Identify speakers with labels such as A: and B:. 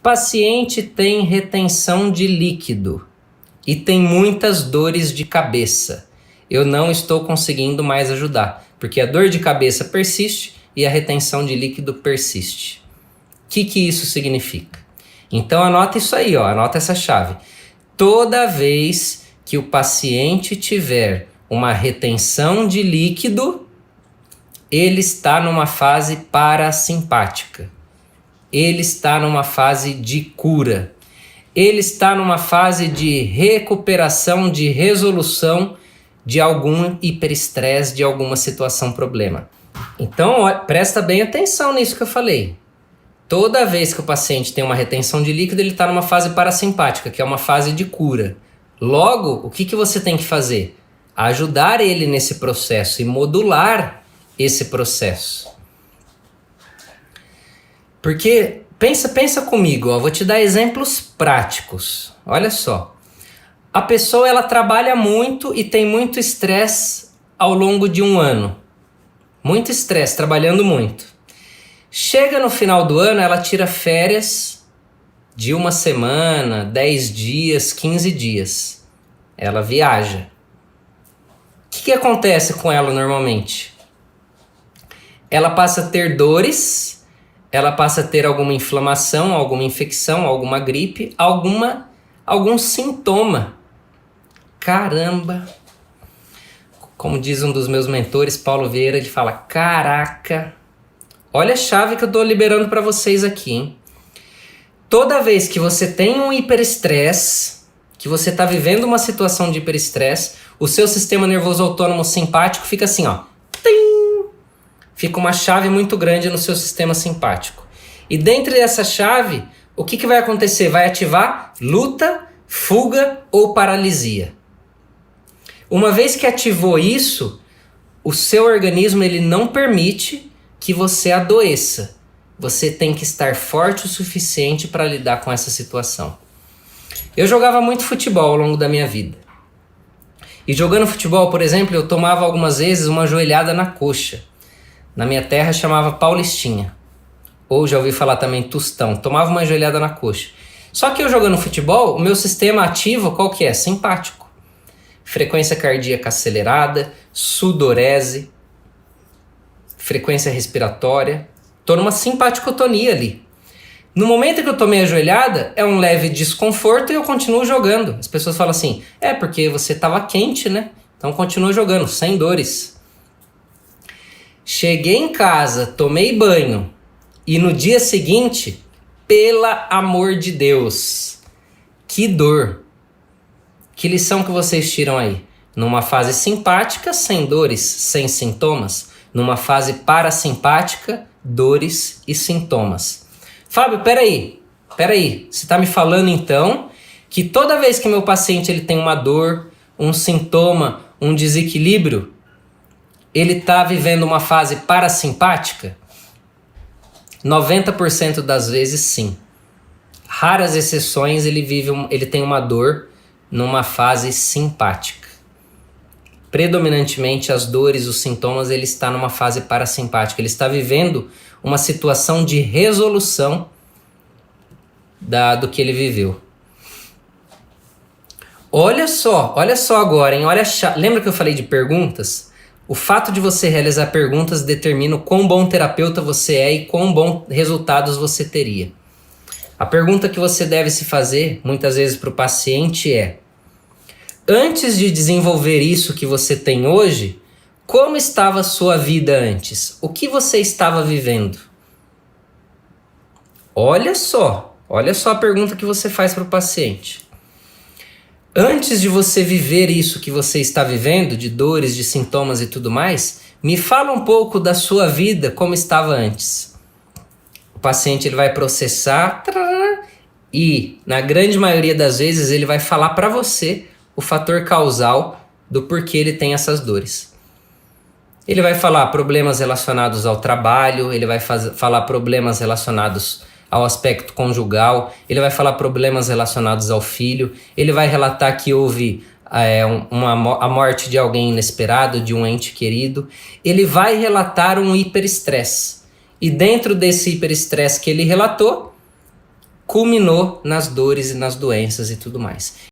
A: Paciente tem retenção de líquido e tem muitas dores de cabeça. Eu não estou conseguindo mais ajudar, porque a dor de cabeça persiste e a retenção de líquido persiste. O que isso significa? Então anota isso aí, ó, anota essa chave. Toda vez que o paciente tiver uma retenção de líquido, ele está numa fase parasimpática. Ele está numa fase de cura. Ele está numa fase de recuperação, de resolução de algum hiperestresse, de alguma situação problema. Então, ó, presta bem atenção nisso que eu falei. Toda vez que o paciente tem uma retenção de líquido, ele está numa fase parasimpática, que é uma fase de cura. Logo, o que você tem que fazer? Ajudar ele nesse processo e modular esse processo. Porque, pensa comigo, ó, vou te dar exemplos práticos. Olha só. A pessoa ela trabalha muito e tem muito estresse ao longo de um ano. Muito estresse, trabalhando muito. Chega no final do ano, ela tira férias de uma semana, 10 dias, 15 dias. Ela viaja. O que acontece com ela normalmente? Ela passa a ter dores, ela passa a ter alguma inflamação, alguma infecção, alguma gripe, algum sintoma. Caramba! Como diz um dos meus mentores, Paulo Vieira, ele fala, caraca, olha a chave que eu estou liberando para vocês aqui, hein? Toda vez que você tem um hiperestresse, que você está vivendo uma situação de hiperestresse, o seu sistema nervoso autônomo simpático fica assim, ó. Tim! Fica uma chave muito grande no seu sistema simpático. E dentro dessa chave, o que vai acontecer? Vai ativar luta, fuga ou paralisia. Uma vez que ativou isso, o seu organismo ele não permite que você adoeça. Você tem que estar forte o suficiente para lidar com essa situação. Eu jogava muito futebol ao longo da minha vida. E jogando futebol, por exemplo, eu tomava algumas vezes uma joelhada na coxa. Na minha terra chamava paulistinha. Ou já ouvi falar também tostão. Tomava uma joelhada na coxa. Só que eu jogando futebol, o meu sistema ativo qual que é? Simpático. Frequência cardíaca acelerada, sudorese, frequência respiratória. Estou numa simpaticotonia ali. No momento que eu tomei a joelhada, é um leve desconforto e eu continuo jogando. As pessoas falam assim, porque você estava quente, né? Então continua jogando, sem dores. Cheguei em casa, tomei banho e no dia seguinte, pelo amor de Deus, que dor. Que lição que vocês tiram aí? Numa fase simpática, sem dores, sem sintomas. Numa fase parasimpática, dores e sintomas. Fábio, peraí. Você está me falando então que toda vez que meu paciente ele tem uma dor, um sintoma, um desequilíbrio, ele está vivendo uma fase parasimpática? 90% das vezes sim. Raras exceções ele tem uma dor numa fase simpática. Predominantemente as dores, os sintomas, ele está numa fase parasimpática. Ele está vivendo uma situação de resolução do que ele viveu. Olha só agora, hein? Lembra que eu falei de perguntas? O fato de você realizar perguntas determina o quão bom terapeuta você é e quão bons resultados você teria. A pergunta que você deve se fazer, muitas vezes para o paciente é: antes de desenvolver isso que você tem hoje, como estava a sua vida antes? O que você estava vivendo? Olha só a pergunta que você faz para o paciente. Antes de você viver isso que você está vivendo, de dores, de sintomas e tudo mais, me fala um pouco da sua vida, como estava antes. O paciente ele vai processar e, na grande maioria das vezes, ele vai falar para você o fator causal do porquê ele tem essas dores. Ele vai falar problemas relacionados ao trabalho, ele vai falar problemas relacionados ao aspecto conjugal, ele vai falar problemas relacionados ao filho, ele vai relatar que houve a morte de alguém inesperado, de um ente querido, ele vai relatar um hiperestresse. E dentro desse hiperestresse que ele relatou, culminou nas dores e nas doenças e tudo mais.